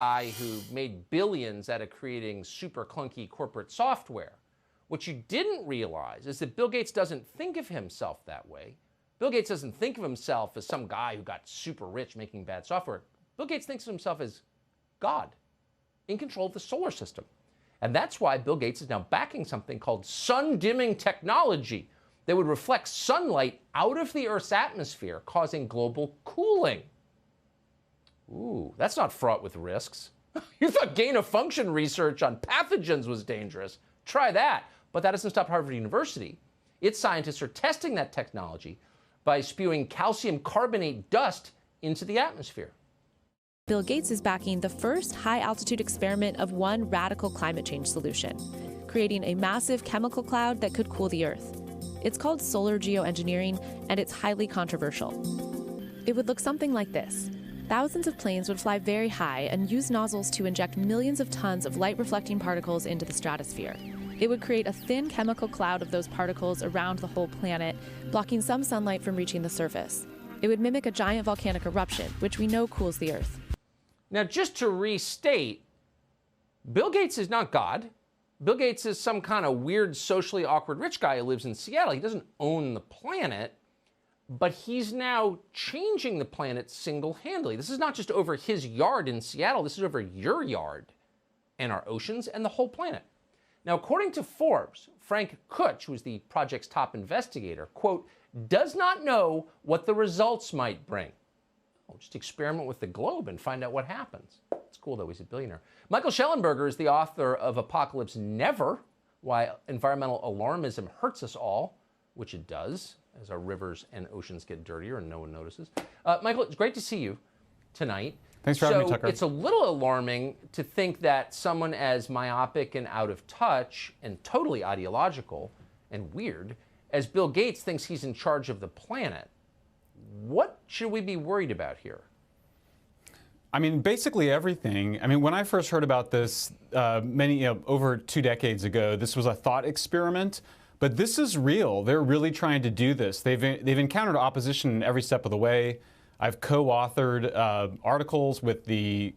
guy who made billions out of creating super clunky corporate software. What you didn't realize is that Bill Gates doesn't think of himself that way. Bill Gates doesn't think of himself as some guy who got super rich making bad software. Bill Gates thinks of himself as God in control of the solar system. And that's why Bill Gates is now backing something called sun-dimming technology that would reflect sunlight out of the Earth's atmosphere, causing global cooling. Ooh, that's not fraught with risks. You thought gain-of-function research on pathogens was dangerous. Try that. But that doesn't stop Harvard University. Its scientists are testing that technology by spewing calcium carbonate dust into the atmosphere. Bill Gates is backing the first high-altitude experiment of one radical climate change solution, creating a massive chemical cloud that could cool the Earth. It's called solar geoengineering, and it's highly controversial. It would look something like this. Thousands of planes would fly very high and use nozzles to inject millions of tons of light-reflecting particles into the stratosphere. It would create a thin chemical cloud of those particles around the whole planet, blocking some sunlight from reaching the surface. It would mimic a giant volcanic eruption, which we know cools the Earth. Now, just to restate, Bill Gates is not God. Bill Gates is some kind of weird, socially awkward rich guy who lives in Seattle. He doesn't own the planet, but he's now changing the planet single-handedly. This is not just over his yard in Seattle. This is over your yard and our oceans and the whole planet. Now, according to Forbes, Frank Kutch, who is the project's top investigator, quote, does not know what the results might bring. Oh, just experiment with the globe and find out what happens. It's cool, though. He's a billionaire. Michael Schellenberger is the author of Apocalypse Never, Why Environmental Alarmism Hurts Us All, which it does, as our rivers and oceans get dirtier and no one notices. Michael, it's great to see you tonight. Thanks for having me, Tucker. It's a little alarming to think that someone as myopic and out of touch and totally ideological and weird as Bill Gates thinks he's in charge of the planet. What should we be worried about here? I mean, basically everything. I mean, when I first heard about this over 2 decades ago, this was a thought experiment. But this is real. They're really trying to do this. They've encountered opposition every step of the way. I've co-authored articles with the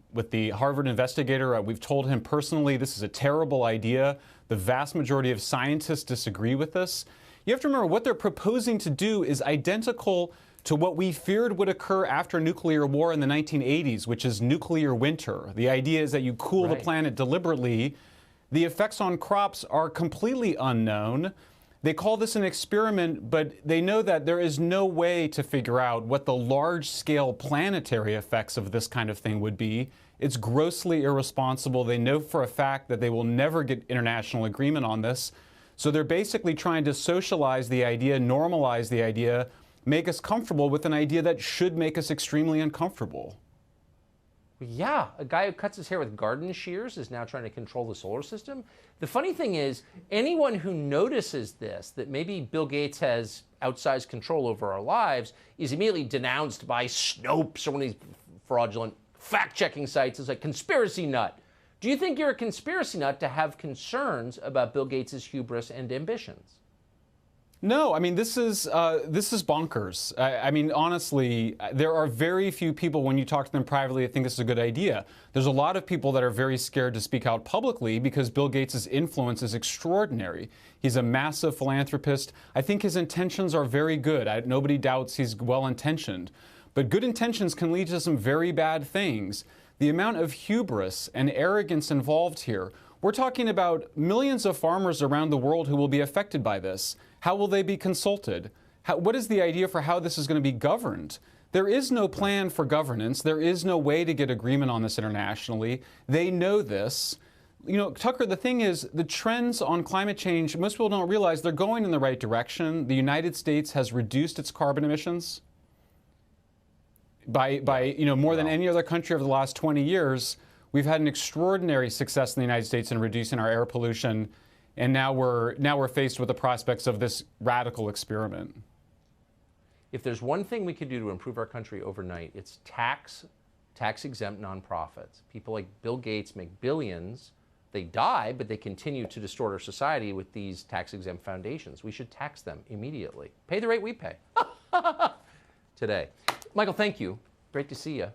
Harvard investigator. We've told him personally this is a terrible idea. The vast majority of scientists disagree with this. You have to remember what they're proposing to do is identical to what we feared would occur after nuclear war in the 1980s, which is nuclear winter. The idea is that you cool the planet deliberately. The effects on crops are completely unknown. They call this an experiment, but they know that there is no way to figure out what the large-scale planetary effects of this kind of thing would be. It's grossly irresponsible. They know for a fact that they will never get international agreement on this. So they're basically trying to socialize the idea, normalize the idea, make us comfortable with an idea that should make us extremely uncomfortable. Yeah, a guy who cuts his hair with garden shears is now trying to control the solar system. The funny thing is, anyone who notices this, that maybe Bill Gates has outsized control over our lives, is immediately denounced by Snopes or one of these fraudulent fact-checking sites as a conspiracy nut. Do you think you're a conspiracy nut to have concerns about Bill Gates' hubris and ambitions? No, I mean, this is bonkers. I mean, honestly, there are very few people, when you talk to them privately, that think this is a good idea. There's a lot of people that are very scared to speak out publicly because Bill Gates' influence is extraordinary. He's a massive philanthropist. I think his intentions are very good. Nobody doubts he's well-intentioned. But good intentions can lead to some very bad things. The amount of hubris and arrogance involved here. We're talking about millions of farmers around the world who will be affected by this. How will they be consulted? What is the idea for how this is going to be governed? There is no plan for governance. There is no way to get agreement on this internationally. They know this. You know, Tucker, the thing is, the trends on climate change, most people don't realize they're going in the right direction. The United States has reduced its carbon emissions by more than any other country over the last 20 years. We've had an extraordinary success in the United States in reducing our air pollution, and now we're faced with the prospects of this radical experiment. If there's one thing we could do to improve our country overnight, it's tax-exempt nonprofits. People like Bill Gates make billions. They die, but they continue to distort our society with these tax-exempt foundations. We should tax them immediately. Pay the rate we pay today. Michael, thank you. Great to see you.